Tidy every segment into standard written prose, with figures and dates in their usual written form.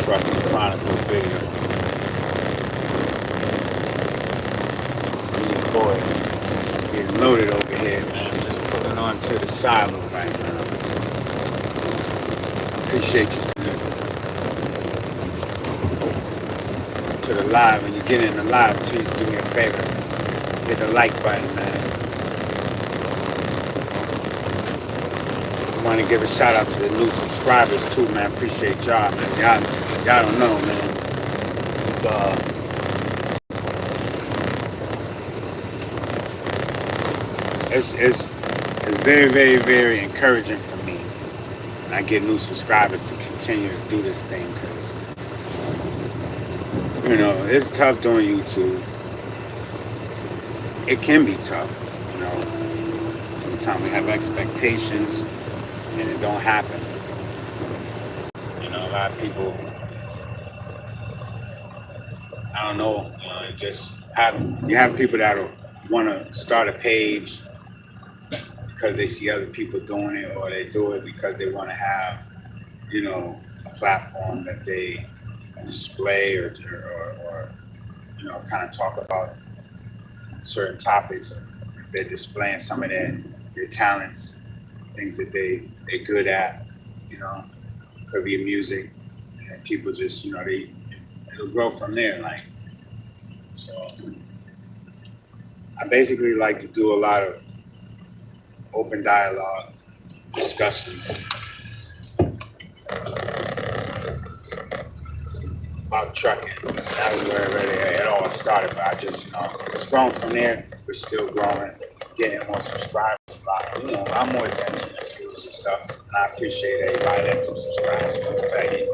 Trucking Chronicles video. These boys getting loaded over here, man. Just pulling on to the silo right now. Appreciate you to the live. When you get in the live, please do me a favor. Hit the like button, man. I want to give a shout out to the new subscribers too, man. Appreciate y'all, man. Y'all don't know, man. It's very, very, very encouraging for me when I get new subscribers to continue to do this thing, because you know it's tough doing YouTube. It can be tough, you know. Sometimes we have expectations and it don't happen. You know, a lot of people, I don't know, you know, you have people that want to start a page because they see other people doing it, or they do it because they want to have, you know, a platform that they display or you know, kind of talk about certain topics, or they're displaying some of their talents, things that they're good at, you know. Could be music, and people just, you know, it'll grow from there, like. So I basically like to do a lot of open dialogue discussions about trucking. That was where it all started, but I just, you know, it's grown from there. We're still growing, getting more subscribers, a lot more attention and views and stuff. And I appreciate everybody that do subscribe. I tell you,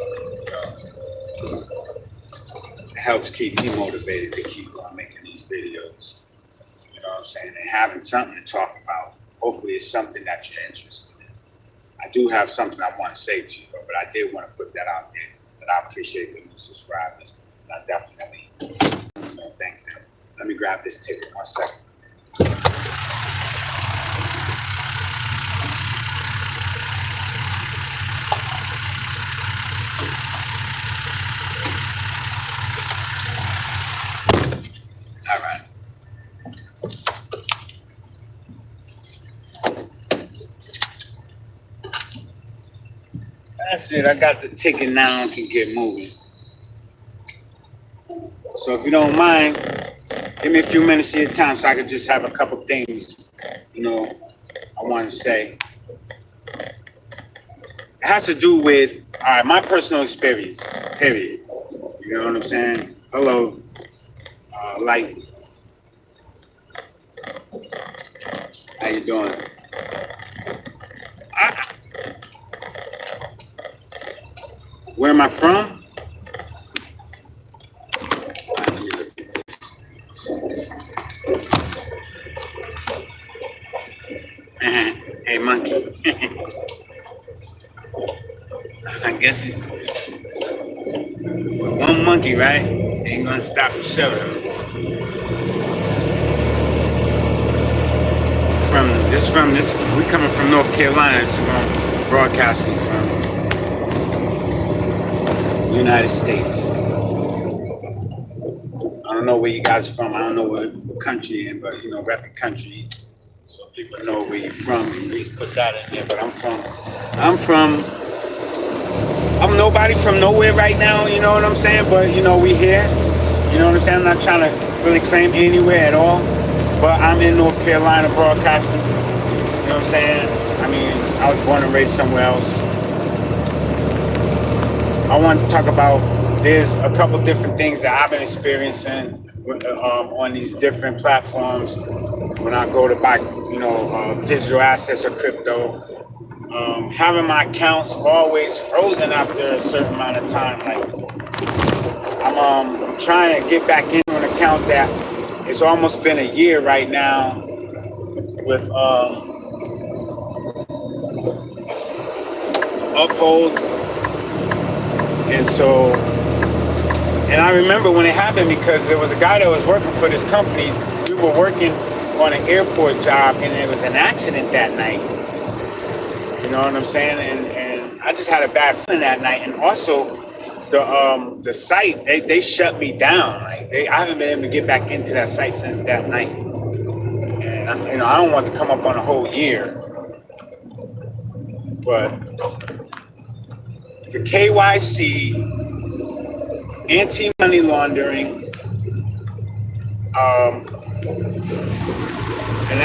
it helps keep me motivated to keep on making these videos. You know what I'm saying? And having something to talk about. Hopefully it's something that you're interested in. I do have something I want to say to you, but I did want to put that out there, that I appreciate the new subscribers. And I definitely, you know, thank them. Let me grab this ticket 1 second. All right. That's it. I got the ticket now and can get moving. So if you don't mind, give me a few minutes of your time so I can just have a couple things, you know, I want to say. It has to do with, all right, my personal experience, period. You know what I'm saying? Hello. Like, how you doing? Where am I from? Hey, monkey. I guess it's one monkey, right? Ain't gonna stop the show. We coming from North Carolina, so we're broadcasting from the United States. I don't know where you guys are from. I don't know what country you're in, but you know, rep the country so people know where you're from. At least put that in there. But I'm nobody from nowhere right now, you know what I'm saying? But you know, we here. You know what I'm saying? I'm not trying to really claim anywhere at all. But I'm in North Carolina broadcasting. You know what I'm saying? I mean, I was born and raised somewhere else. I wanted to talk about, there's a couple different things that I've been experiencing on these different platforms when I go to buy, you know, digital assets or crypto. Having my accounts always frozen after a certain amount of time. Like, I'm trying to get back into an account that it's almost been a year right now with Uphold. And I remember when it happened, because there was a guy that was working for this company. We were working on an airport job, and there was an accident that night. You know what I'm saying? And I just had a bad feeling that night. And also, the site, they shut me down. Like I haven't been able to get back into that site since that night. And I don't want to come up on a whole year, but the KYC, anti-money laundering, and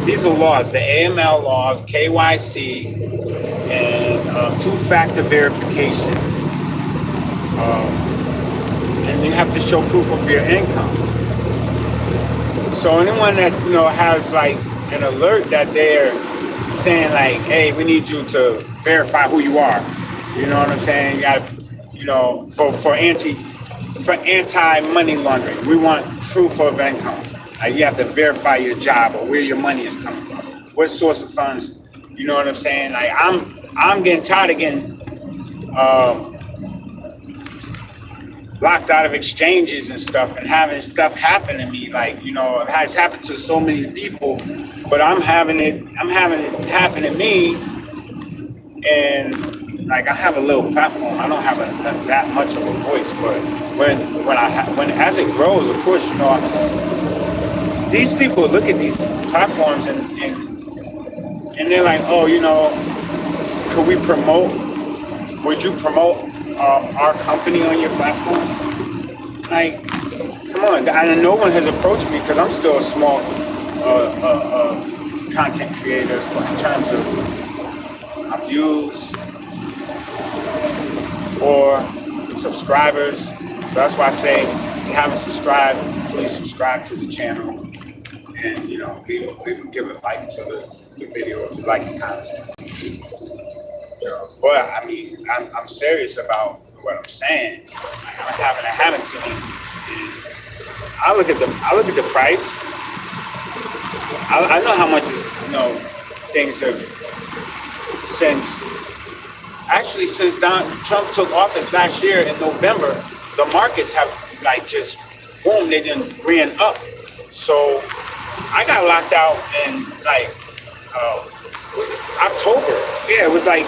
these are laws, the AML laws, KYC, and two-factor verification. And you have to show proof of your income. So anyone that has like an alert that they're saying like, hey, we need you to verify who you are. You know what I'm saying? You got to, for anti-money laundering, we want proof of income. Like you have to verify your job or where your money is coming from, what source of funds. You know what I'm saying? Like I'm getting tired of getting locked out of exchanges and stuff, and having stuff happen to me. Like it has happened to so many people, but I'm having it happen to me. And like I have a little platform, I don't have that much of a voice, but when as it grows, of course, these people look at these platforms and they're like, oh, could we promote? Would you promote our company on your platform? Like, come on! And no one has approached me because I'm still a small content creator in terms of my views or subscribers. So that's why I say, if you haven't subscribed, please subscribe to the channel, and give a like to the video if you like the content. But I mean, I'm serious about what I'm saying. I'm having it happen to me. And I look at the price. I know how much things have since Trump took office last year in November. The markets have like just boom, they just ran up. So I got locked out in like was it October? Yeah, it was like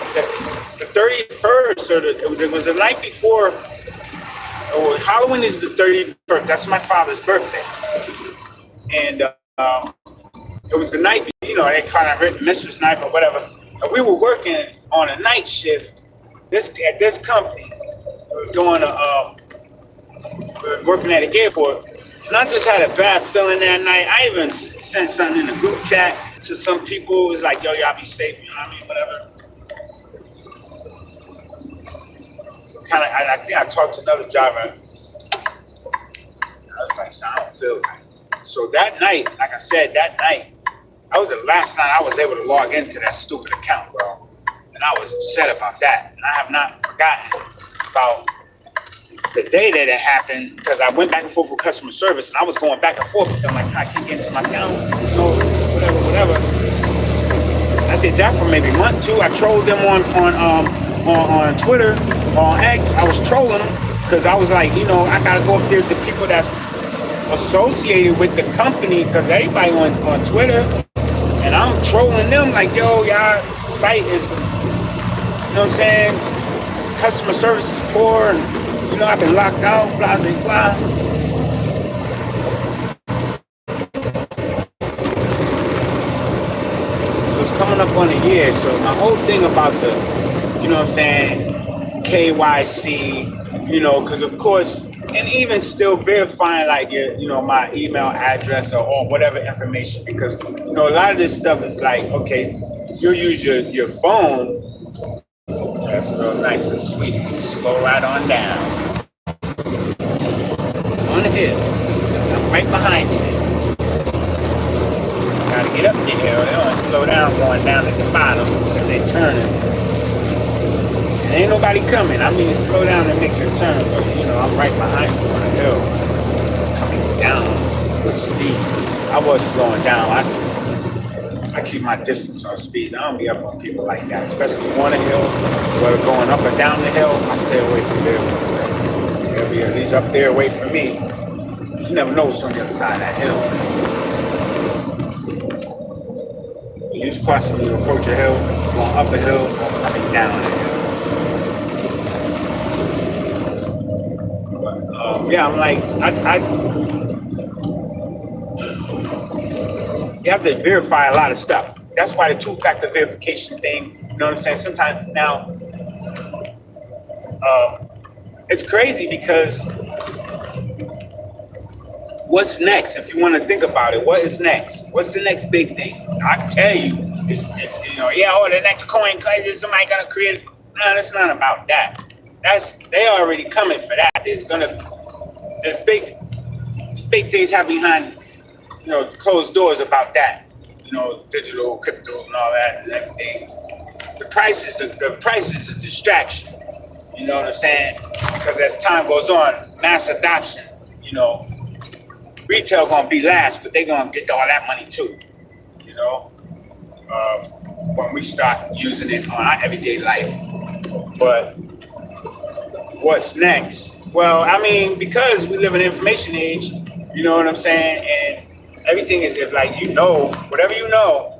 the 31st, or it was the night before. Oh, Halloween is the 31st. That's my father's birthday, and it was the night. They kind of written Mistress Knife or whatever. And we were working on a night shift. At this company, we were doing working at an airport. And I just had a bad feeling that night. I even sent something in the group chat to some people. It was like, yo, y'all be safe, whatever. I think I talked to another driver. I was like, so I don't feel right. So that night, like I said, that was the last night I was able to log into that stupid account, bro. And I was upset about that. And I have not forgotten about the day that it happened, because I went back and forth with customer service, and I was going back and forth with them, like, I can't get into my account, whatever. I did that for maybe a month, too. I trolled them on Twitter, on X. I was trolling them, because I was like, I gotta go up there to people that's associated with the company, because everybody on Twitter, and I'm trolling them like, yo, y'all site is, what I'm saying, customer service is poor, and I've been locked out, blah, blah, blah. So it's coming up on a year. So my whole thing about the, KYC, because of course, and even still verifying like your, my email address or whatever information, because, a lot of this stuff is like, okay, you'll use your phone. That's real nice and sweet. Slow right on down. On the hill. I'm right behind you. Gotta get up the hill. They don't slow down going down at the bottom because they're turning. And ain't nobody coming. I mean, slow down and make the turn. But, I'm right behind you on the hill. Coming down with speed. I was slowing down. I keep my distance on speeds. I don't be up on people like that, especially on a hill, whether going up or down the hill. I stay away from them. They'll be at least up there away from me. You never know what's on the other side of that hill. You use caution when you approach a hill, going up a hill or coming down a hill. yeah, I'm like, you have to verify a lot of stuff. That's why the two-factor verification thing, you know what I'm saying? Sometimes now, uh, it's crazy because what's next? If you want to think about it, what is next? What's the next big thing? I can tell you, it's you know, yeah, oh, the next coin, is somebody gonna create? No, that's not about that. They already coming for that. There's big things happening behind, you know, closed doors about that. You know, digital, crypto, and all that and everything. The price is a distraction. You know what I'm saying? Because as time goes on, mass adoption, you know, retail gonna be last, but they gonna get all that money too. You know, uh, when we start using it on our everyday life. But what's next? Well, I mean, because we live in an information age, you know what I'm saying, and everything is if like you know, whatever you know,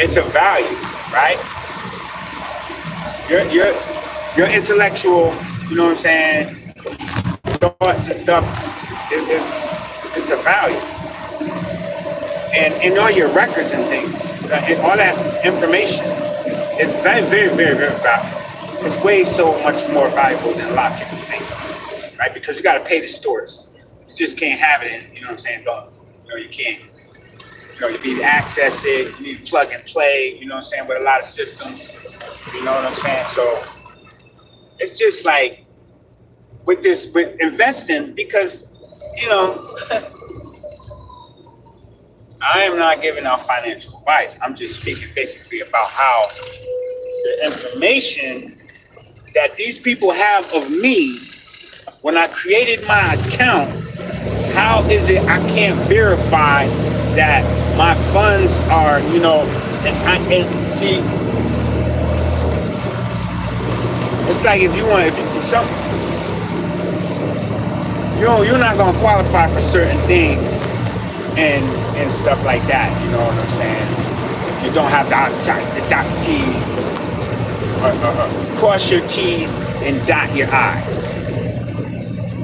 it's a value, right? Your intellectual, you know what I'm saying, thoughts and stuff is a value. And all your records and things, and all that information is very, very, very, very valuable. It's way so much more valuable than a lot of people think, right? Because you got to pay the stores. You just can't have it in, you know what I'm saying? Don't, you know, you can't. You know, you need to access it. You need to plug and play. You know what I'm saying? With a lot of systems. You know what I'm saying? So it's just like with investing, because you know. I am not giving out financial advice. I'm just speaking basically about how the information that these people have of me when I created my account, how is it I can't verify that my funds are, you know, and see, it's like if you want, if some, you're not gonna qualify for certain things and stuff like that, you know what I'm saying? If you don't have the dot T, cross your T's and dot your I's.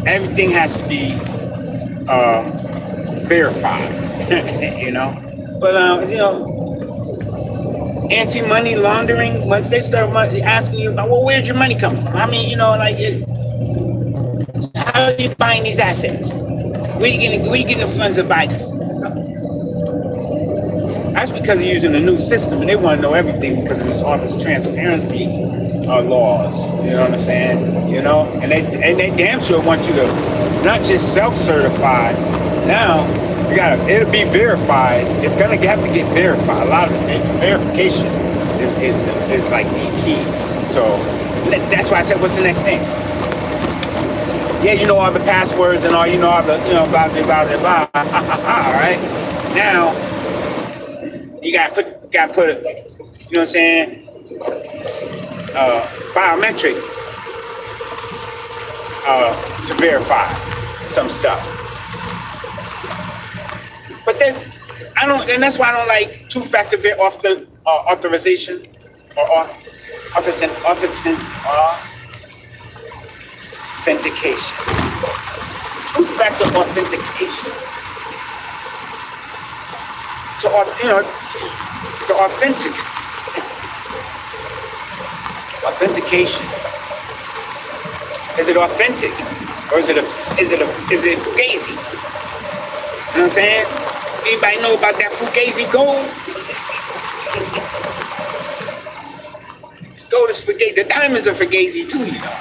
Everything has to be verified, you know? But, you know, anti-money laundering, once they start asking you, well, where'd your money come from? I mean, you know, like, how are you buying these assets? Where you getting the funds to buy this? That's because they're using a new system and they want to know everything because there's all this transparency laws. You know what I'm saying? You know, and they damn sure want you to not just self-certify. Now it'll be verified. It's gonna have to get verified. A lot of verification is like the key. So that's why I said, what's the next thing? Yeah, you know all the passwords and all, you know all the, you know, blah blah blah blah. All right, now you gotta put it, you know what I'm saying? Biometric to verify some stuff. But then and that's why I don't like two-factor authorization or authentication. Two-factor authentication. To authenticate. Authentication. Is it authentic, or is it fugazi? You know what I'm saying? Anybody know about that fugazi gold? This gold is fugazi. The diamonds are fugazi too, you know.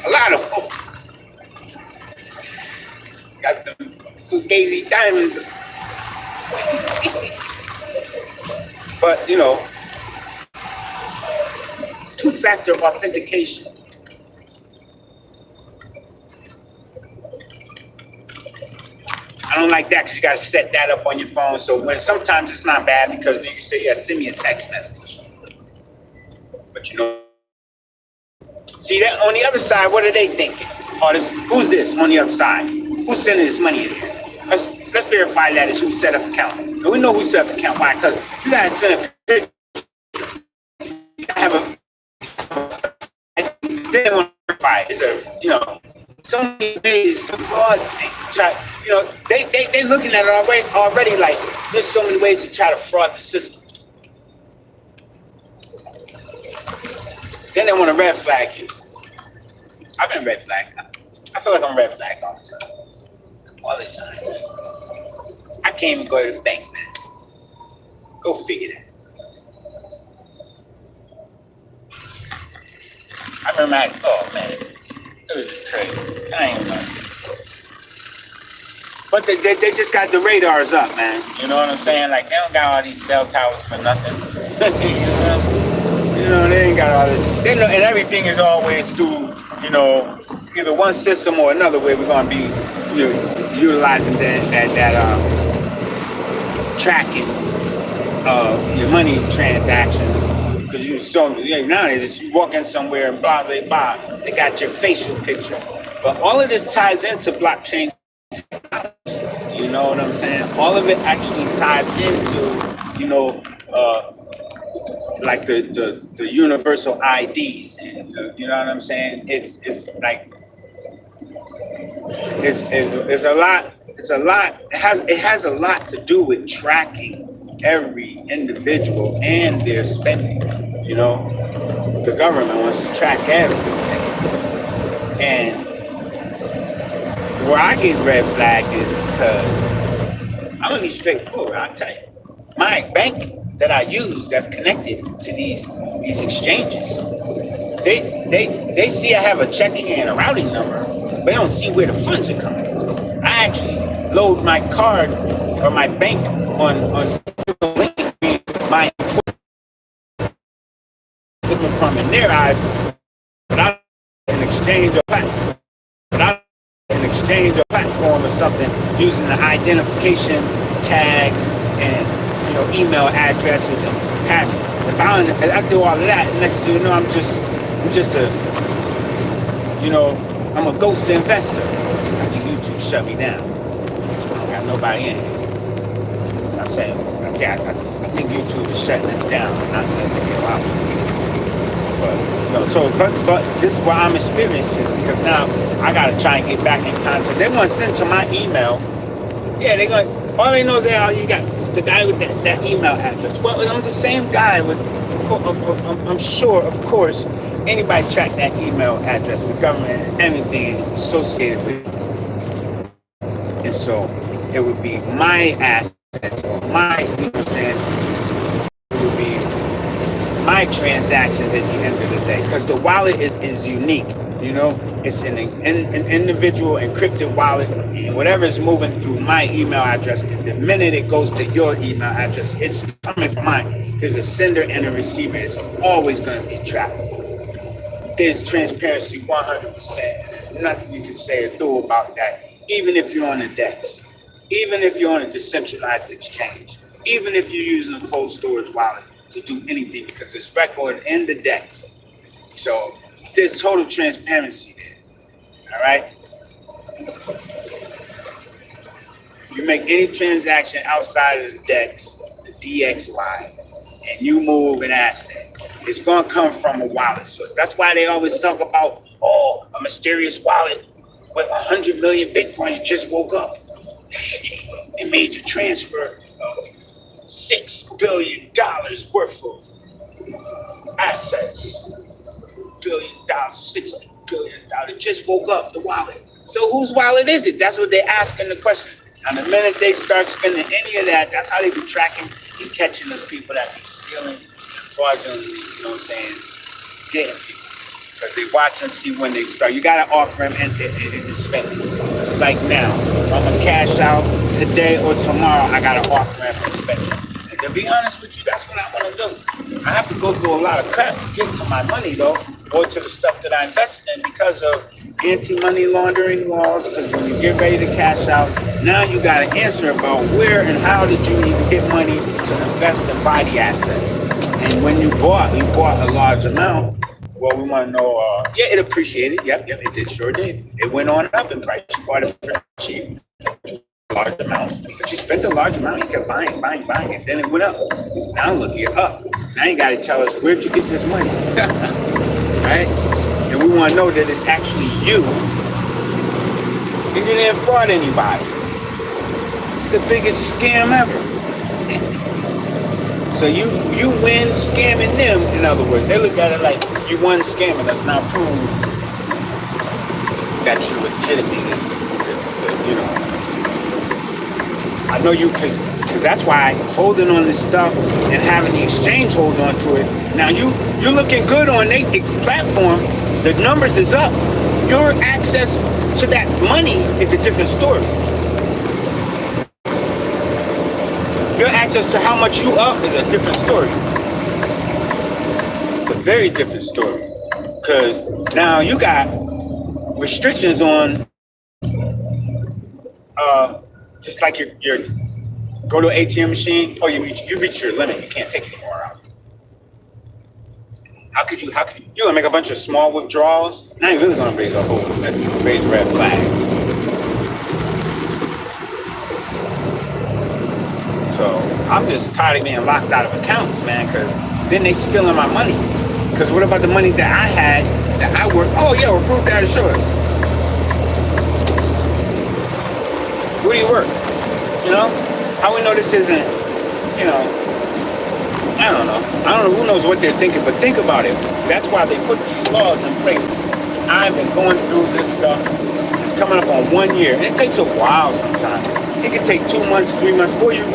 A lot of them. Got the fugazi diamonds. But you know, two-factor authentication. I don't like that because you got to set that up on your phone. So when sometimes it's not bad because you can say, yeah, send me a text message. But you know, see that on the other side, what are they thinking? Oh, who's this on the other side? Who's sending this money in here? Let's verify that is who set up the account. And we know who set up the account. Why? Because you got to send a picture. You got to have a. They want to is a, so many ways to fraud. They looking at it already like there's so many ways to try to fraud the system. Then they want to red flag you. I've been red flagged. I feel like I'm red flagged all the time. All the time. I can't even go to the bank, man. Go figure that. I remember, oh man, it was just crazy. I ain't know. But they just got the radars up, man. You know what I'm saying? Like, they don't got all these cell towers for nothing. They ain't got all this. They know, and everything is always through, either one system or another way we're going to be utilizing that tracking of your money transactions. Because nowadays, you walk in somewhere and blah, blah, blah, they got your facial picture. But all of this ties into blockchain technology. You know what I'm saying? All of it actually ties into, like the universal IDs. And, you know what I'm saying? It's like, it's a lot. It's a lot. It has a lot to do with tracking every individual and their spending. The government wants to track everything. And where I get red flagged is because I'm gonna be straightforward. I'll tell you, my bank that I use that's connected to these exchanges, they see I have a checking and a routing number, but they don't see where the funds are coming from. I actually load my card or my bank on my looking from in their eyes, without an exchange platform or something using the identification tags and email addresses and passwords. If I do all of that, next thing you know, I'm just a I'm a ghost investor. I think YouTube shut me down. I don't got nobody in here. I think YouTube is shutting us down and not letting me go out. But this is what I'm experiencing, because now I gotta try and get back in contact. They're gonna send to my email. Yeah, all they know is that you got the guy with that email address. Well, I'm the same guy with, I'm sure, of course, anybody track that email address, the government, everything is associated with it. And so it would be my assets, or my, it would be my transactions at the end of the day, because the wallet is unique. It's an individual encrypted wallet, and whatever is moving through my email address, the minute it goes to your email address, it's coming from mine. There's a sender and a receiver. It's always going to be tracked. There's transparency 100%. There's nothing you can say or do about that, even if you're on a DEX, even if you're on a decentralized exchange, even if you're using a cold storage wallet to do anything, because it's recorded in the DEX. So there's total transparency there. All right? If you make any transaction outside of the DEX, the DXY, and you move an asset, it's going to come from a wallet source. That's why they always talk about, a mysterious wallet with 100 million Bitcoins just woke up. It made the transfer of $6 billion worth of assets. $1 billion, $60 billion. Just woke up the wallet. So whose wallet is it? That's what they're asking the question. And the minute they start spending any of that, that's how they be tracking and catching those people that be stealing fraudulently, getting people. Because they watch and see when they start. You got to offer them and spending. It's like now, if I'm going to cash out today or tomorrow, I got to offer them and spending. And to be honest with you, that's what I want to do. I have to go through a lot of crap to get to my money, though, or to the stuff that I invested in because of anti-money laundering laws. Because when you get ready to cash out, now you got to answer about where and how did you even get money to invest and buy the assets. And when you bought a large amount. Well, we want to know, it appreciated. Yep, it did, sure did. It went on up in price. You bought it for cheap, a large amount. But you spent a large amount, you kept buying, and then it went up. Now look, you're up. Now you got to tell us, where'd you get this money? Right? And We want to know that it's actually you, and you didn't fraud anybody. It's the biggest scam ever. So you win scamming them. In other words, they look at it like you won scamming. That's not proof that you're legitimate. You know, I know you because that's why holding on this stuff and having the exchange hold on to it. Now you're looking good on their platform. The numbers is up. Your access to that money is a different story. Your access to how much you up is a different story. It's a very different story. Because now you got restrictions on, just like your go to an ATM machine. Oh, you reach your limit. You can't take any more out. How could you gonna make a bunch of small withdrawals? Now you're really gonna raise red flags. So I'm just tired of being locked out of accounts, man, because then they stealing my money. Because what about the money that I had, that I worked? Oh yeah, well, proof that it shows. Where do you work? You know? How we know this isn't, you know, I don't know who knows what they're thinking, but think about it. That's why they put these laws in place. I've been going through this stuff. It's coming up on 1 year. And it takes a while sometimes. It can take 2 months, 3 months, or you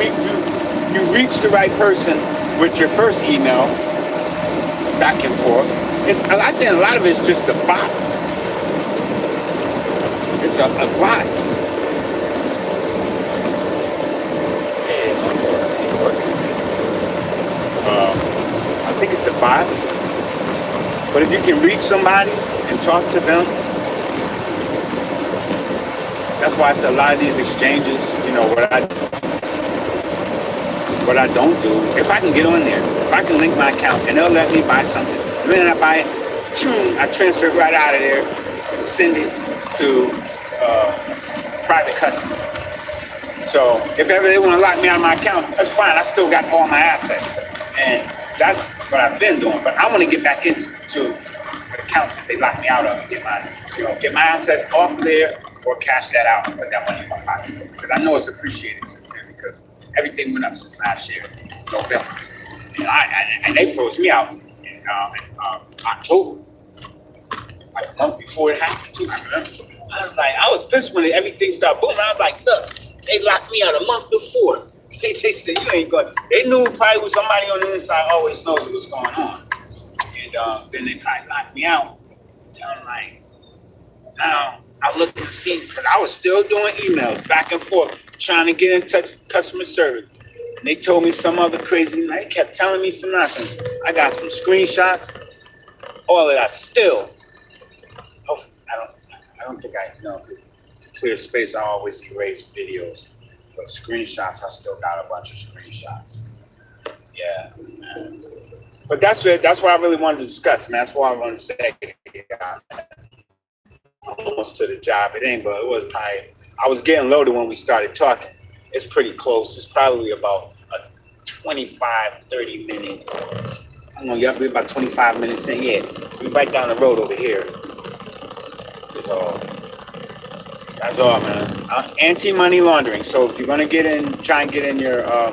reach the right person with your first email, back and forth. I think a lot of it's just the bots. It's a bots. I think it's the bots. But if you can reach somebody and talk to them, that's why I said a lot of these exchanges, you know, what I don't do, if I can get on there, if I can link my account and they'll let me buy something, the minute I buy it, I transfer it right out of there, send it to private custody. So if ever they want to lock me out of my account, that's fine. I still got all my assets. And that's what I've been doing. But I want to get back into the accounts that they lock me out of and get my assets off there or cash that out and put that money in my pocket. Because I know it's appreciated since then, because everything went up since last year, November. And they froze me out in October, like a month before it happened too. I remember. I was pissed when everything started booming. I was like, look, they locked me out a month before. They said, you ain't going. They knew probably was somebody on the inside always knows what's going on. And then they probably locked me out. And I'm like, now I look and see, because I was still doing emails back and forth, trying to get in touch with customer service. And they told me some other crazy, they kept telling me some nonsense. I got some screenshots, all of that still. Oh, I don't think I know, because to clear space, I always erase videos. But screenshots, I still got a bunch of screenshots. Yeah, man. But that's what I really wanted to discuss, man. That's why I wanted to say, almost to the job. It ain't, but it was probably, I was getting loaded when we started talking. It's pretty close. It's probably about a 25, 30 minute. I don't know, y'all be about 25 minutes in. Yeah, we right down the road over here. So that's all, man. Anti-money laundering. So if you're gonna get in, try and get in your I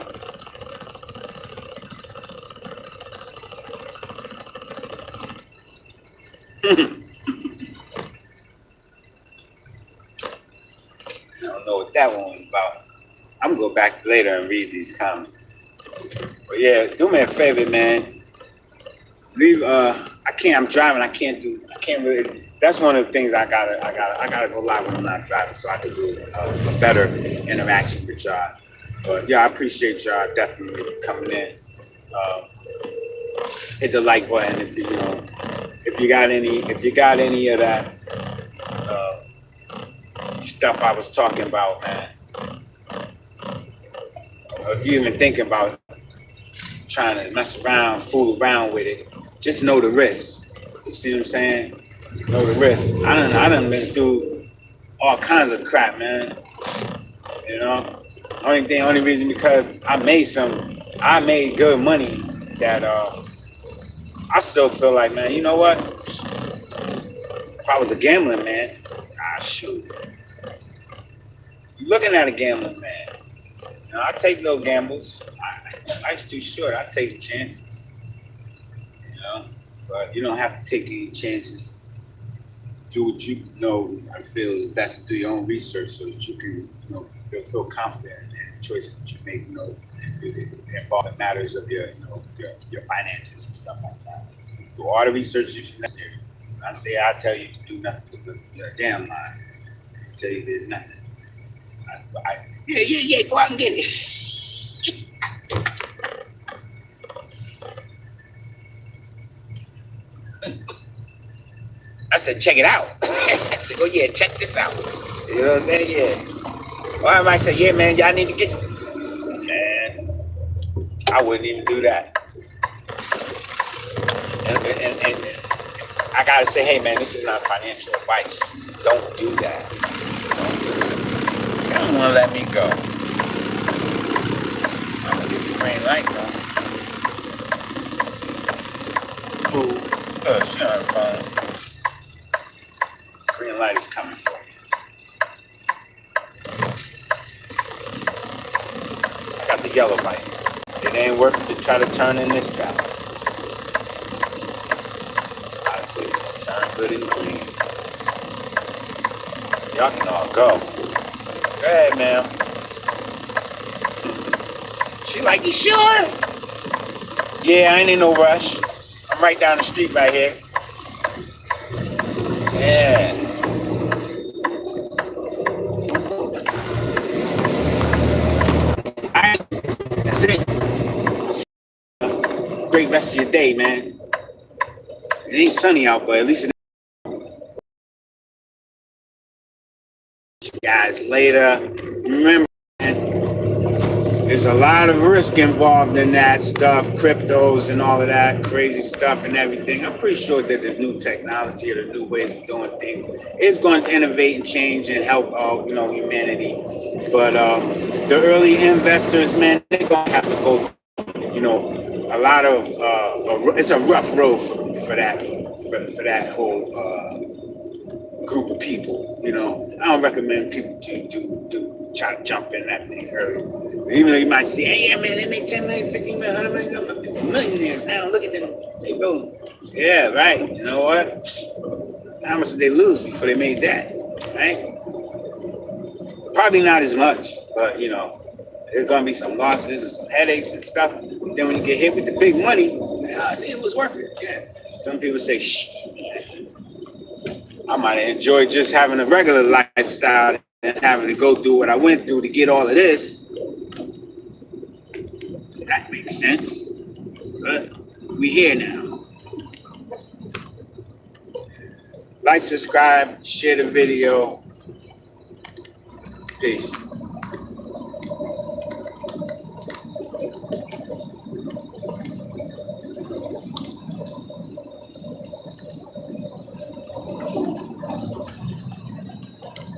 don't know what that one was about. I'm gonna go back later and read these comments. But yeah, do me a favor, man. Leave. I'm driving. I can't really. That's one of the things I gotta go live when I'm not driving, so I can do a better interaction with y'all. But yeah, I appreciate y'all definitely coming in. Hit the like button if you got any of that stuff I was talking about, man. Or if you even thinking about trying to mess around, fool around with it, just know the risk. You see what I'm saying? Know the risk. I done been through all kinds of crap, man. You know? Only reason because I made good money that I still feel like, man, you know what? if I was a gambling man, shoot. Looking at a gambling man, you know, I take no gambles. Life's too short. I take chances, you know. But you don't have to take any chances. Do what you know and feel is best to do your own research so that you can, you know, you'll feel confident in the choices that you make, you know, involve the matters of your, you know, your finances and stuff like that. Do all the research that's necessary. When I say I tell you to do nothing because you're a damn lie. I tell you there's nothing. Yeah, go out and get it. I said, check it out. I said, oh yeah, check this out. You know what I'm saying? Yeah. Or I might say, yeah, man, y'all need to get. Man, I wouldn't even do that. And I gotta say, hey, man, this is not financial advice. Don't do that. You don't want to let me go. I'm gonna give you green light, bro. Fool. She on her phone. Green light is coming for you. I got the yellow light. It ain't worth it to try to turn in this traffic. I was waiting to turn good and green. Y'all can all go. Go ahead, ma'am. She like, you sure? Yeah, I ain't in no rush. I'm right down the street right here. Yeah. Alright, that's it. Great rest of your day, man. It ain't sunny out, but at least it guys later. Remember, man, there's a lot of risk involved in that stuff, cryptos and all of that crazy stuff and everything. I'm pretty sure that the new technology or the new ways of doing things is going to innovate and change and help, you know, humanity. But the early investors, man, they're gonna have to go. You know, a lot of it's a rough road for that whole group of people. You know, I don't recommend people to try to jump in that thing early. Even though you might say, hey, yeah, man, they make 10 million, 15 million, 100 million, millionaires now. Look at them, they rolling. Yeah, right. You know what? How much did they lose before they made that? Right? Probably not as much, but you know, there's gonna be some losses and some headaches and stuff. Then when you get hit with the big money, I see it was worth it. Yeah. Some people say, shh, I might have enjoyed just having a regular lifestyle and having to go through what I went through to get all of this. That makes sense. But we here now. Like, subscribe, share the video. Peace.